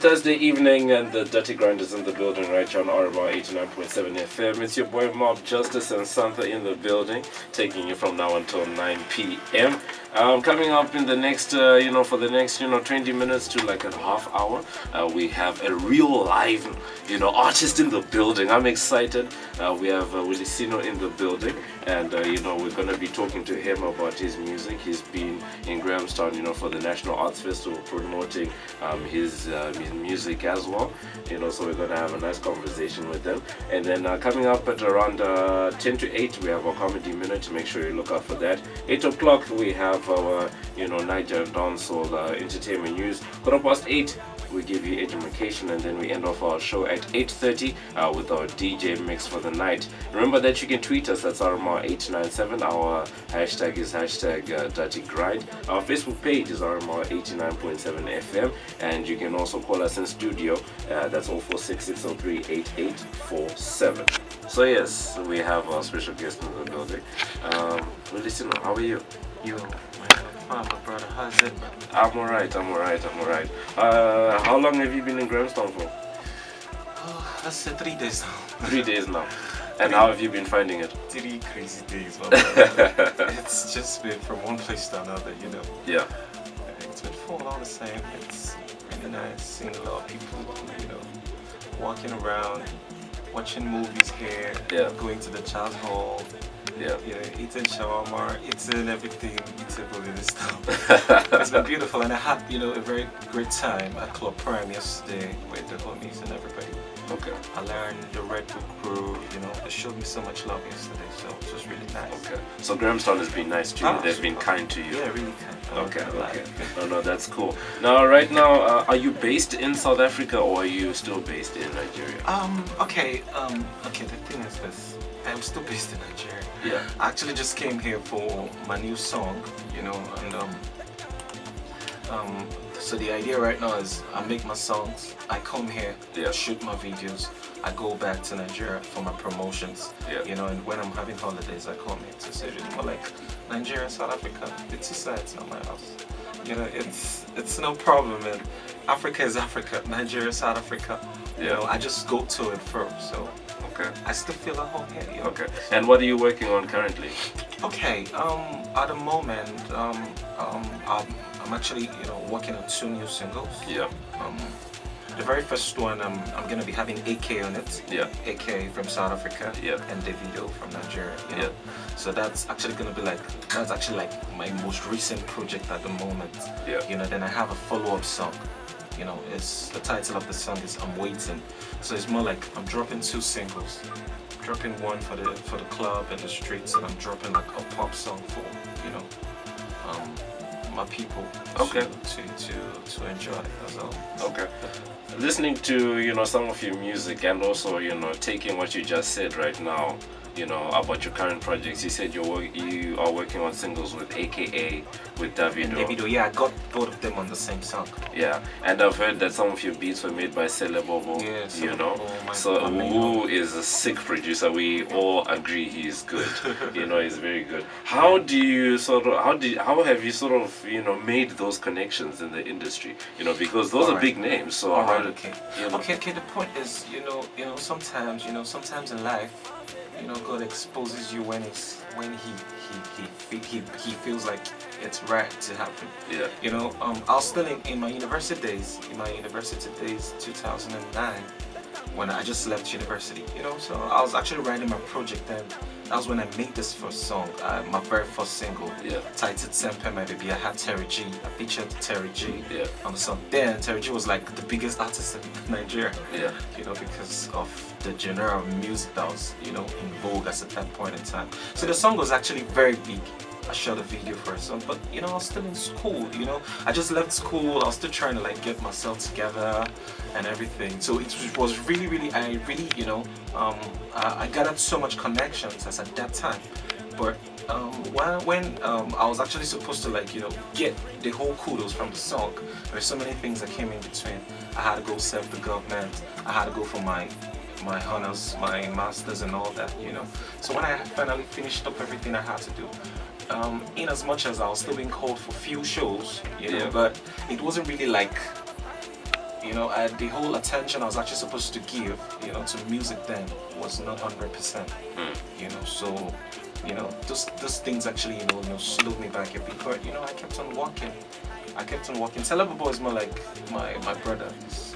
Thursday evening, and the Dutty Grind is in the building right here on RMR 89.7 FM. It's your boy MobbJustice and Santher in the building, taking you from now until 9 p.m. Coming up in the next, for the next, 20 minutes to like a half hour, we have a real live, artist in the building. I'm excited. We have Willicino in the building, and, we're going to be talking to him about his music. He's been in Grahamstown, for the National Arts Festival, promoting his music as well, so we're going to have a nice conversation with them. And then coming up at around 10 to 8, we have our comedy minute. Make sure you look out for that. 8 o'clock, we have our, Nigerian dancehall entertainment news. 8:15, we give you education, and then we end off our show at 8:30 with our DJ mix for the night. Remember that you can tweet us, that's RMR897. Our hashtag is Dutty Grind. Our Facebook page is RMR 89.7 FM, and you can also call us in studio. That's 0466038847. So yes, we have our special guest in the building. Listen, how are you? My brother, how's it? I'm alright. How long have you been in Grahamstown for? Let's say 3 days now. 3 days now. And how have you been finding it? 3 crazy days, my brother. It's just been from one place to another, Yeah. It's been full all the same. It's really nice seeing a lot of people, walking around, watching movies here, going to the Charles Hall. Eating shawarma, eating everything eatable in this town. It's been beautiful, and I had, a very great time at Club Prime yesterday with the homies and everybody. Okay. I learned the Red Book crew, they showed me so much love yesterday, so it was really nice. Okay. So Grahamstown has been nice to you, they've been kind to you. Yeah, really kind. Okay. No, that's cool. Now, right now, are you based in South Africa, or are you still based in Nigeria? Okay, the thing is this. I'm still based in Nigeria. Yeah. I actually just came here for my new song, and so the idea right now is I make my songs, I come here, shoot my videos, I go back to Nigeria for my promotions, and when I'm having holidays, I come here to say it's more like Nigeria, South Africa, it's inside, it's not my house. It's no problem, and Africa is Africa, Nigeria, South Africa. I just go to it first, so. Okay. I still feel at home here. Okay. And what are you working on currently? Okay. At the moment, I'm actually, working on 2 new singles. Yeah. The very first one, I'm gonna be having AK on it. Yeah. AK from South Africa. Yeah. And Davido from Nigeria. Yeah. So that's actually gonna be my most recent project at the moment. Yeah. Then I have a follow-up song. It's the title of the song is I'm Waiting. So it's more like I'm dropping 2 singles. Dropping one for the club and the streets, and I'm dropping like a pop song for, my people to enjoy as well. Okay. Listening to, some of your music, and also, taking what you just said right now, about your current projects. You said you are working on singles with AKA, with Davido. I got both of them on the same song. Yeah, and I've heard that some of your beats were made by Bobo. Yeah, who is a sick producer. We all agree he's good. He's very good. How have you made those connections in the industry? Because those are big names. So okay. The point is, sometimes in life, God exposes you when he feels like it's right to happen. Yeah. I was still in my university days. 2009, when I just left university. So I was actually writing my project then. That was when I made this first song, my very first single, titled Santher, My Baby. I had Terry G. I featured Terry G on the song. Then Terry G was like the biggest artist in Nigeria. Yeah. Because of the genre of music that was, in vogue at that point in time. So the song was actually very big. I shot a video for a song, but I was still in school. I just left school. I was still trying to get myself together and everything. So it was really, I gathered so much connections as at that time. But when I was actually supposed to get the whole kudos from the song, there's so many things that came in between. I had to go serve the government. I had to go for my honors, my masters, and all that. So when I finally finished up everything I had to do. In as much as I was still being called for few shows, but it wasn't really like you know, the whole attention I was actually supposed to give, you know, to music then was not 100%. You know, so, you know, those things actually, you know, slowed me back a bit. But, you know, I kept on walking. Celebabo is more like my brother.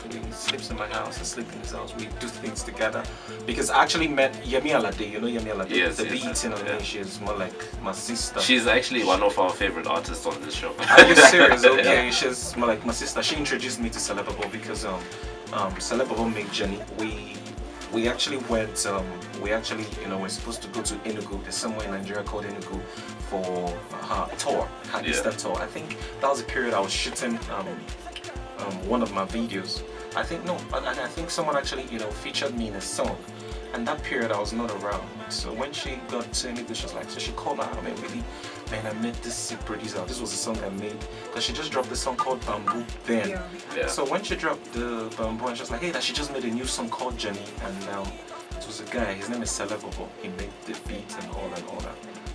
He sleeps in my house, I sleep in his house. We do things together. Because I actually met Yemi Alade, you know Yemi Alade? Yes, the yes, beat, you know, she's more like my sister. She's actually one of our favorite artists on this show. Are you serious? Okay, yeah. She's more like my sister. She introduced me to Celebabo because Celebabo made Jenny. We actually went, you know, we're supposed to go to Enugu. There's somewhere in Nigeria called Enugu for her tour, her Easter tour. I think that was the period I was shooting one of my videos. I think someone actually, you know, featured me in a song. And that period I was not around. So when she got to Enugu, she was like, so she called out, I met this sick producer. This was the song I made. Because she just dropped the song called Bamboo then. Yeah. So when she dropped the Bamboo, and she was like, hey, that she just made a new song called Jenny. And it was a guy, his name is Celebabo. He made the beat and all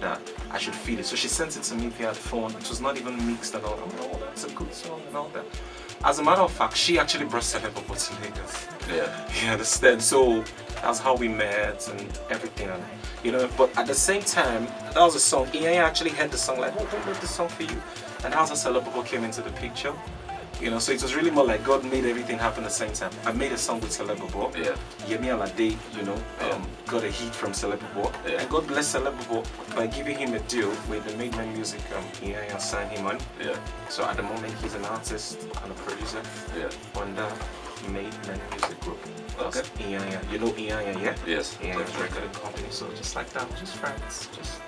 that I should feel it. So she sent it to me via the phone. It was not even mixed and all that. Oh, that's a good song and all that. As a matter of fact, she actually brought Celebabo to Lagos. Yeah. You understand? So that's how we met and everything. And, you know, but at the same time, that was a song. Ian actually heard the song like, oh, I wrote this song for you. And that's how Celebabo came into the picture. You know, so it was really more like God made everything happen at the same time. I made a song with Celebabo. Yeah. Yemi Alade, you know, got a hit from Celebabo. Yeah. And God bless Celebabo by giving him a deal with the Made Man Music. Ian signed him on. Yeah. So at the moment, he's an artist and a producer. Yeah. On the Made Man Music Group. Okay. Ian, you know Ian, yeah? Yes. Ian is a record company. So just like that, just friends, just.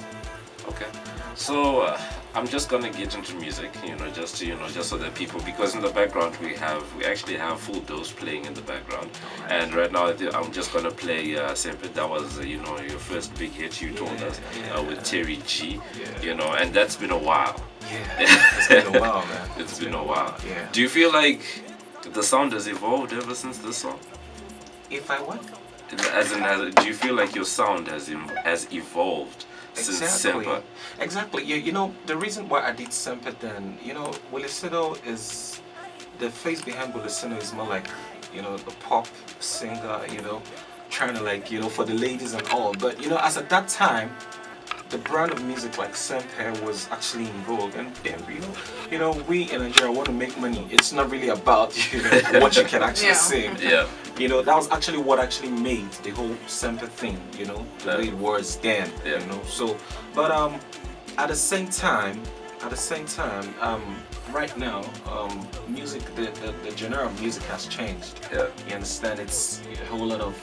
Okay, so I'm just gonna get into music, just so that people, because in the background we actually have Full Dose playing in the background, and right now I'm just gonna play Santher. That was your first big hit you told us with Terry G, and that's been a while. Yeah, it's been a while, man. It's been a while. Yeah. Do you feel like the sound has evolved ever since this song? If I what? Do you feel like your sound has evolved? Exactly. You know, the reason why I did Santher then, Willicino is, the face behind Willicino is more like, the pop singer, trying to for the ladies and all. But, as at that time, the brand of music like Santher was actually in vogue, and then we in Nigeria want to make money. It's not really about what you can actually sing. Yeah. That was actually what actually made the whole Santher thing. The way it was then. Yeah. So, but at the same time, right now, music, the genre of music has changed. Yeah. You understand? It's a whole lot of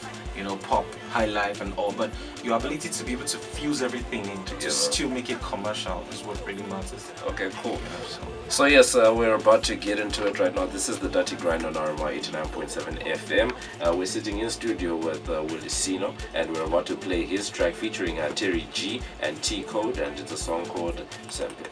pop, high life and all, but your ability to be able to fuse everything in to still make it commercial is what really matters. Okay, cool. So yes, we're about to get into it right now. This is the Dutty Grind on RMR 89.7 FM. We're sitting in studio with Willicino, and we're about to play his track featuring Terry G and T Code, and it's a song called Santher.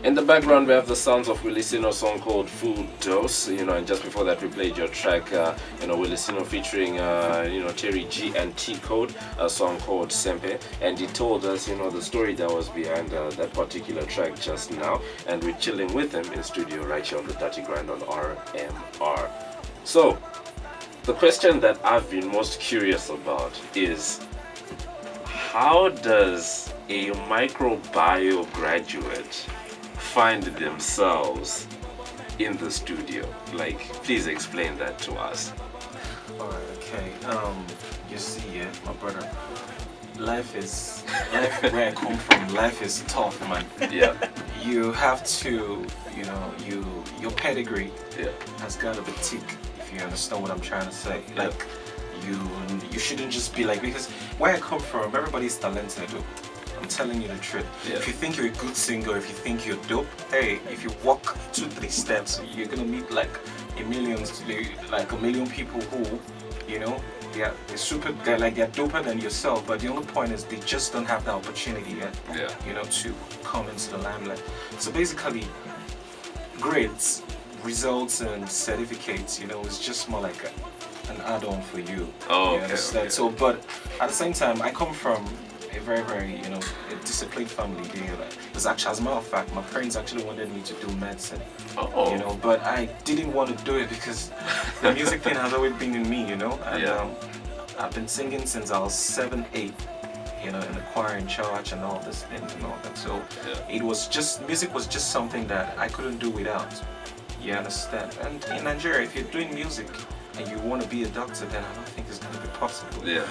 In the background, we have the sounds of Willicino's song called Full Dose, and just before that we played your track, Willicino featuring, Terry G and T Code, a song called Santher, and he told us, the story that was behind that particular track just now, and we're chilling with him in studio right here on the Dutty Grind on RMR. So, the question that I've been most curious about is, how does a microbiome graduate find themselves in the studio? Like, please explain that to us. Alright, okay. You see, my brother, life where I come from, life is tough, man. Yeah. You have to, your pedigree has got to be thick, if you understand what I'm trying to say. Yeah. Like, you shouldn't just be like, because where I come from, everybody's talented. I'm telling you the truth. Yeah. If you think you're a good singer, if you think you're dope, hey, if you walk 2-3 steps, you're gonna meet like a million people who, they're doper than yourself, but the only point is they just don't have the opportunity yet, to come into the limelight. So basically, grades results and certificates, it's just more like an add-on for you. Oh, you okay, understand? okay. So, but at the same time, I come from a very, very, a disciplined family. As a matter of fact, my parents actually wanted me to do medicine. Oh. But I didn't want to do it because the music thing has always been in me, and I've been singing since I was 7, 8. In the choir in church and all this things and all that. So it was just, music was just something that I couldn't do without. You understand? And in Nigeria, if you're doing music and you want to be a doctor, then I don't think it's going to be possible. Yeah.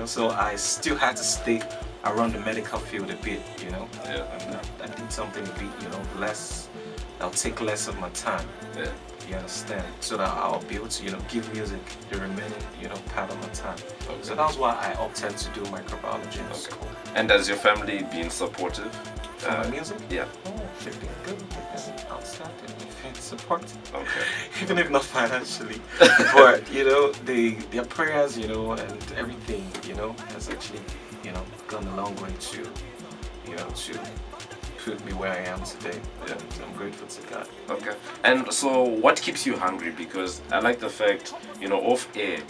So I still had to stay around the medical field a bit, And I did something a bit, less, I'll take less of my time. Yeah. You understand? So that I'll be able to, give music the remaining, part of my time. Okay. So that's why I opted to do microbiology in school. And has your family been supportive? For my music? Yeah. Oh, they've been good. They've been outstanding. They've been supportive. Okay. Even if not financially. But, their prayers, and everything, has actually, gone a long way to, to put me where I am today. Yeah. I'm grateful to God. Okay. And so what keeps you hungry? Because I like the fact, off air,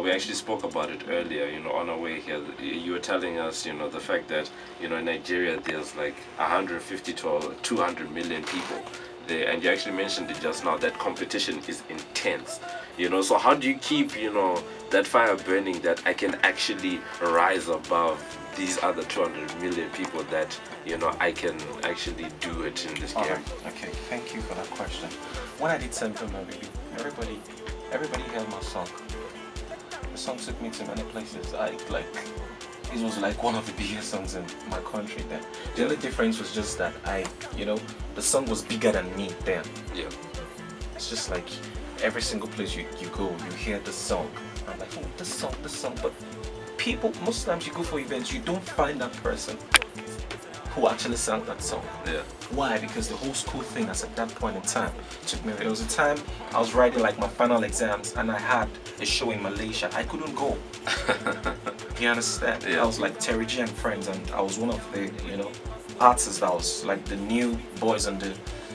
we actually spoke about it earlier, on our way here. You were telling us, the fact that, in Nigeria there's like 150 to 200 million people there. And you actually mentioned it just now, that competition is intense. So how do you keep, that fire burning that I can actually rise above these other 200 million people that, I can actually do it in this game? Right. Okay, thank you for that question. When I did Santher, my baby, everybody heard my song. The song took me to many places. It was like one of the biggest songs in my country then. The only difference was just that the song was bigger than me then. Yeah. It's just like every single place you go, you hear the song. I'm like, oh, this song. But people, most times you go for events, you don't find that person who actually sang that song. Yeah. Why? Because the whole school thing, as at that point in time, took me. There was a time I was writing like my final exams, and I had a show in Malaysia. I couldn't go. You understand? Yeah. I was like Terry G and friends, and I was one of the artists that was like the new boys and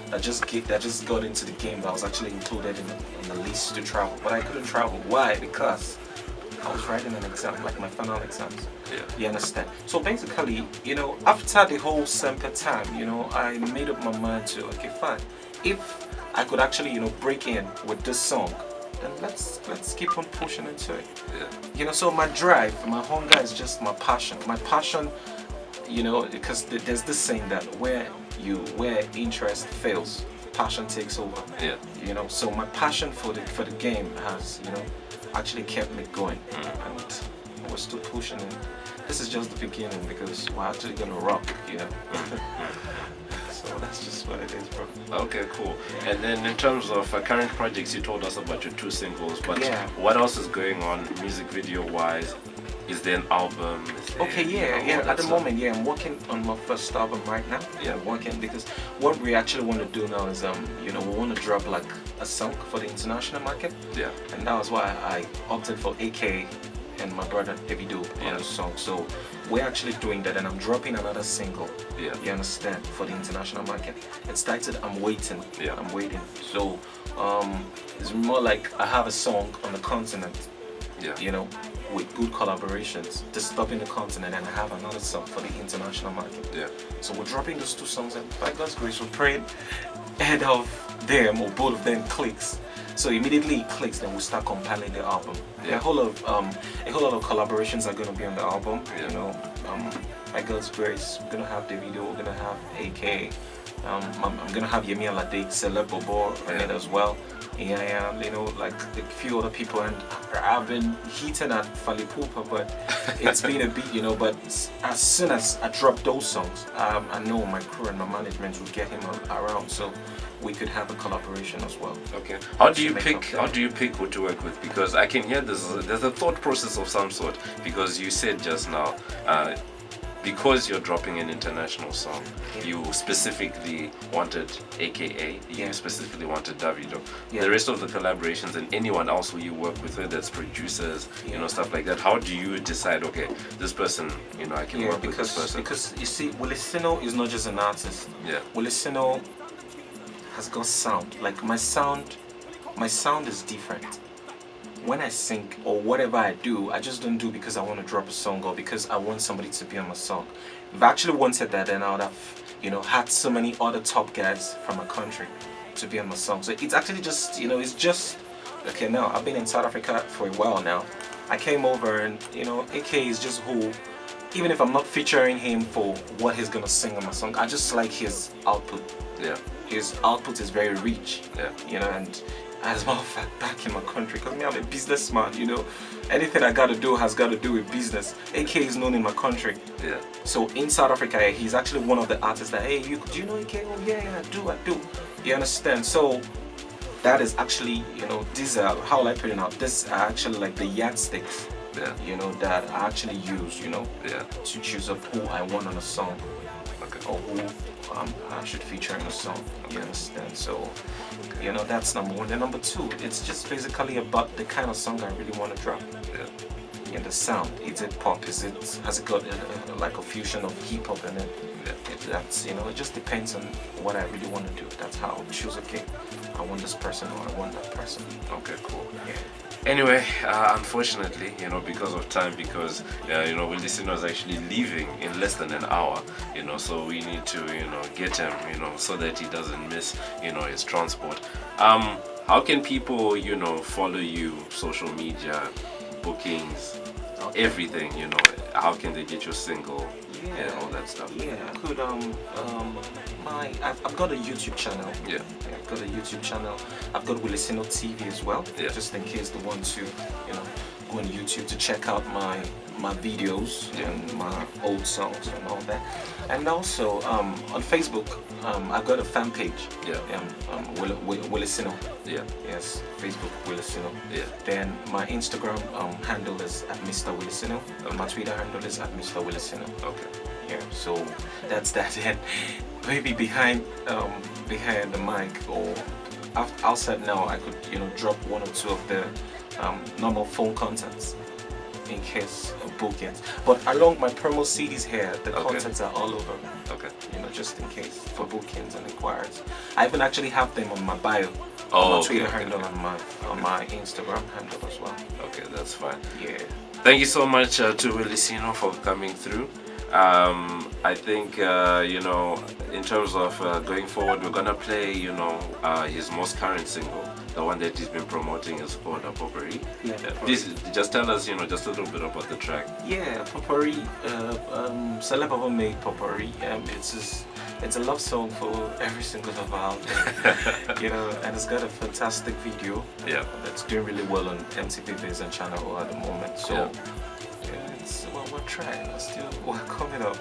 that just got into the game. That was actually included in the list to travel, but I couldn't travel. Why? Because I was writing an exam, like my final exams. Yeah. You understand? So basically, after the whole Santher time, I made up my mind to, okay, fine. If I could actually, break in with this song, then let's keep on pushing into it. Yeah. So my drive, my hunger is just my passion. My passion, because there's this saying that where interest fails, passion takes over. Yeah. So my passion for the game has, actually kept me going, and we're still pushing it. This is just the beginning because we're actually gonna rock, So that's just what it is, bro. Okay, cool. And then in terms of current projects, you told us about your 2 singles, but Yeah. what else is going on music video wise? Is there an album? Okay, yeah. At the moment, I'm working on my first album right now. Yeah, working because what we actually want to do now is, we want to drop like a song for the international market. Yeah. And that was why I opted for AK and my brother Davido on the song. So we're actually doing that, and I'm dropping another single. Yeah. You understand? For the international market. It's titled I'm Waiting. Yeah. I'm Waiting. So it's more like I have a song on the continent. Yeah. With good collaborations, disturbing the continent, and I have another song for the international market. Yeah. So we're dropping those 2 songs, and by God's grace, we're praying ahead of them, or both of them clicks. So immediately it clicks, then we'll start compiling the album. Yeah. A whole lot of collaborations are gonna be on the album. Yeah. By God's grace, we're gonna have Davido, we're gonna have AK. I'm gonna have Yemi Alade, Celeb Bobo on it as well. Yeah, like a few other people, and I've been heating at Fally Ipupa, but it's been a bit, but as soon as I drop those songs, I know my crew and my management will get him around, so we could have a collaboration as well. Okay. How do you pick who to work with? Because I can hear there's a thought process of some sort, because you said just now, because you're dropping an international song, you specifically wanted AKA, you specifically wanted Davido. The rest of the collaborations and anyone else who you work with, whether it's producers, stuff like that, how do you decide, okay, this person, I can work with this person? Because you see, Willicino is not just an artist. Yeah. Willicino has got sound. Like my sound is different. When I sing or whatever I do, I just don't do because I want to drop a song or because I want somebody to be on my song. If I actually wanted that, then I would have, had so many other top guys from my country to be on my song. So it's actually just, it's just, okay, now I've been in South Africa for a while now. I came over and, AK is just who, even if I'm not featuring him for what he's gonna sing on my song, I just like his output. Yeah. His output is very rich. Yeah. And as a matter of fact, back in my country, because me, I'm a businessman, anything I gotta do has gotta do with business. AK is known in my country. Yeah. So in South Africa, he's actually one of the artists that, hey, do you know AK? Oh yeah, I do. You understand? So that is actually, these are, how will I put it out? These are actually like the yardsticks, that I actually use, to choose up who I want on a song, or who I should feature in a song. You understand? So, that's number one. Then number two, it's just basically about the kind of song I really want to drop. Yeah. The sound. Is it pop? Has it got like a fusion of hip hop in it? That's it just depends on what I really want to do. That's how I choose. Okay, I want this person or I want that person. Okay, cool. Yeah. Anyway, unfortunately, because of time, because Willicino is actually leaving in less than an hour, so we need to, get him, so that he doesn't miss, his transport. How can people, follow you, social media, bookings, everything, how can they get your single? Yeah, all that stuff. Yeah, I could I've got a YouTube channel. Yeah. I've got a YouTube channel. I've got Willicino TV as well. Yeah. Just in case they want to, go on YouTube to check out my videos and my old songs and all that. And also on Facebook, I've got a fan page. Yeah. Willicino. Yeah. Yes, Facebook Willicino. Yeah. Then my Instagram handle is at Mr. Willicino. Okay. My Twitter handle is at Mr. Willicino. Okay. Yeah. So that's that. And maybe behind the mic or outside now, I could drop one or two of the normal phone contacts in case of bookings. But along my promo CDs here, the contacts are all over. Okay. Just in case for bookings and inquiries. I even actually have them on my bio, on my Twitter handle, on my Instagram handle as well. Okay, that's fine. Yeah. Thank you so much to Willicino for coming through. I think in terms of going forward, we're gonna play his most current single. The one that he's been promoting is called Potpourri. Yeah. Please just tell us, just a little bit about the track. Yeah, Potpourri. Celeb Baba made Potpourri. It's a love song for every single of our out there. And it's got a fantastic video. Yeah. That's doing really well on MTV Viz and Channel O at the moment. So. We're trying. We're coming up.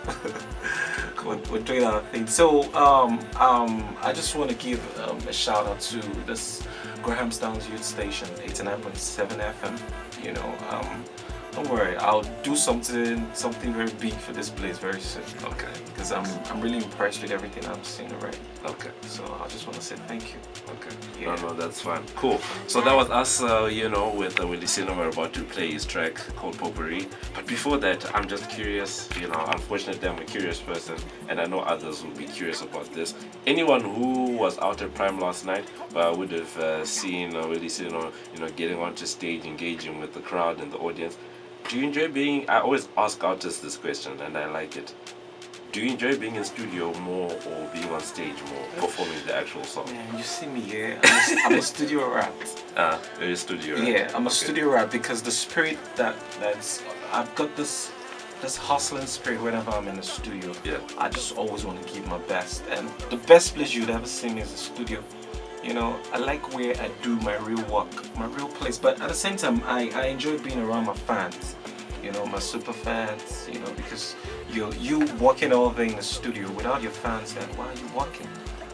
We're doing our thing. So I just want to give a shout out to this Grahamstown's youth station, 89.7 FM. Don't worry, I'll do something very big for this place very soon. Okay. Because I'm really impressed with everything I'm seeing already. Okay. So I just want to say thank you. Okay. Yeah. No, that's fine. Cool. So that was us, with Willicino. We're about to play his track called Potpourri. But before that, I'm just curious. Unfortunately, I'm a curious person, and I know others will be curious about this. Anyone who was out at Prime last night would have seen Willicino, getting onto stage, engaging with the crowd and the audience. Do you enjoy being? I always ask artists this question, and I like it. Do you enjoy being in studio more or being on stage more, performing the actual song? Man, you see me here. I'm a studio rat. You're a studio rat? Yeah, I'm a studio rat because the spirit that's I've got this hustling spirit whenever I'm in the studio. Yeah. I just always want to give my best, and the best place you'd ever see me is the studio. I like where I do my real work, my real place. But at the same time, I enjoy being around my fans. My super fans. Because you working all day in the studio without your fans, then why are you working?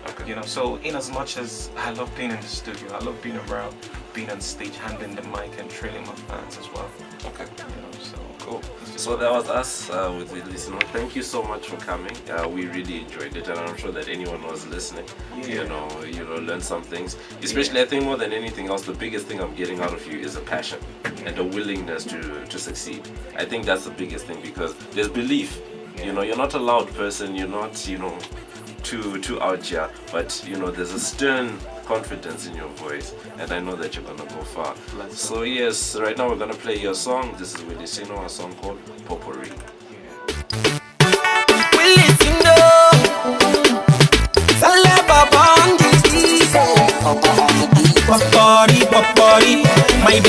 Okay. So in as much as I love being in the studio, I love being around, being on stage, handling the mic and trailing my fans as well. Okay. So cool. So that was us with Willicino. Thank you so much for coming. We really enjoyed it, and I'm sure that anyone who was listening, learned some things. Especially, I think more than anything else, the biggest thing I'm getting out of you is a passion and a willingness to succeed. I think that's the biggest thing because there's belief. You're not a loud person. You're not, too out here, but you know there's a stern confidence in your voice, and I know that you're gonna go far. So yes, right now we're gonna play your song. This is Willicino, a song called Potpourri. Willicino, Potpourri, potpourri, my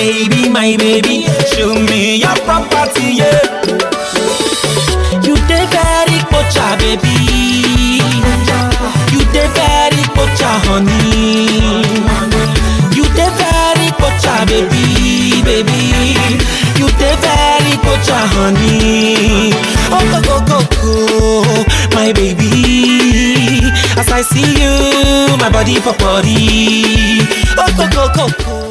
baby, show me your property, yeah. You dey very pocha, baby. You dey very pocha, honey. You dey very pocha, baby. You dey very pocha, honey. Oh, go, my baby. As I see you, my body potpourri. Oh, go.